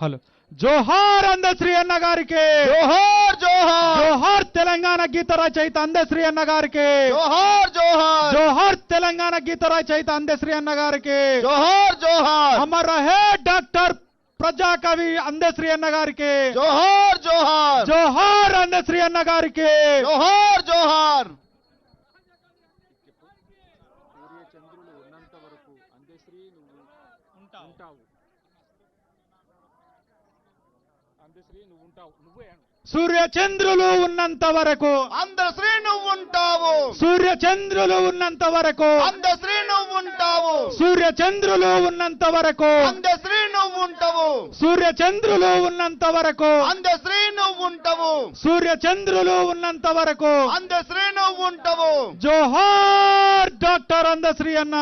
Hello జోహార్ అందశ్రీ అన్న గారికి జోహార్ జోహార్ జోహార్ తెలంగాణ గీత రచయిత అందశ్రీ అన్న గారికి జోహార్ జోహార్ జోహార్ తెలంగాణ గీత రచయిత అందశ్రీ అన్న గారికి జోహార్ జోహార్ అమర్ రహే డాక్టర్ ప్రజాకవి అందశ్రీ అన్న గారికి జోహార్ జోహార్ జోహార్ అందశ్రీ అన్న గారికి జోహార్ జోహార్ సూర్యచంద్రులు ఉన్నంత వరకు అందశ్రీ నువ్వు ఉంటావు. అందశ్రీ నువ్వు ఉంటావు. నువ్వే సూర్యచంద్రులు ఉన్నంత వరకు అందశ్రీ నువ్వు ఉంటావు. సూర్యచంద్రులు ఉన్నంత వరకు అందశ్రీ నువ్వు ఉంటావు. సూర్యచంద్రులు ఉన్నంత వరకు అందశ్రీ నువ్వు ఉంటావు. సూర్యచంద్రులు ఉన్నంత వరకు అందశ్రీ నువ్వు ఉంటావు. సూర్యచంద్రులు ఉన్నంత వరకు అందశ్రీ నువ్వు ఉంటావు. జోహార్ డాక్టర్ అందశ్రీ అన్న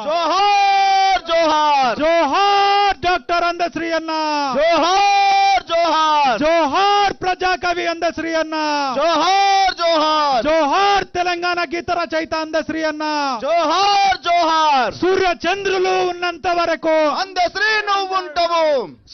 జోహార్ జోహార్ జోహార్ డాక్టర్ అందశ్రీ అన్న జోహార్ జోహార్ జోహార్ ప్రజాకవి అందశ్రీ అన్న జోహార్ జోహార్ జోహార్ తెలంగాణ గీత రచయిత అందశ్రీ అన్న జోహార్ జోహార్ సూర్యచంద్రులు ఉన్నంత వరకు అందశ్రీ నువ్వు ఉంటావు.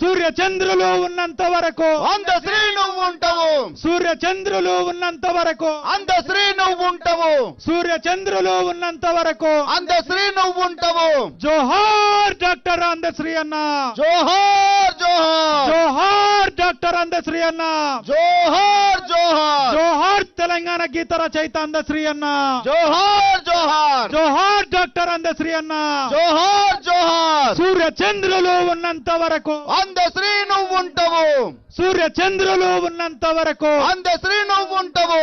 సూర్యచంద్రులు ఉన్నంత వరకు అందశ్రీ నువ్వు ఉంటావు. సూర్యచంద్రులు ఉన్నంత వరకు అందశ్రీ నువ్వు ఉంటావు. సూర్యచంద్రులు ఉన్నంత వరకు అందశ్రీ నువ్వు ఉంటావు. జోహార్ డాక్టర్ అందశ్రీ అన్న జోహార్ జోహార్ జోహార్ డాక్టర్ అందశ్రీ అన్న జోహార్ జోహార్ జోహార్ తెలంగాణ గీత రచయిత అందశ్రీ అన్న జోహార్ జోహార్ జోహార్ డాక్టర్ అందశ్రీ అన్న జోహార్ జోహార్ సూర్యచంద్రులు ఉన్నంత వరకు అందశ్రీ నువ్వు ఉంటావు. సూర్యచంద్రులు ఉన్నంత వరకు అందశ్రీ నువ్వు ఉంటావు.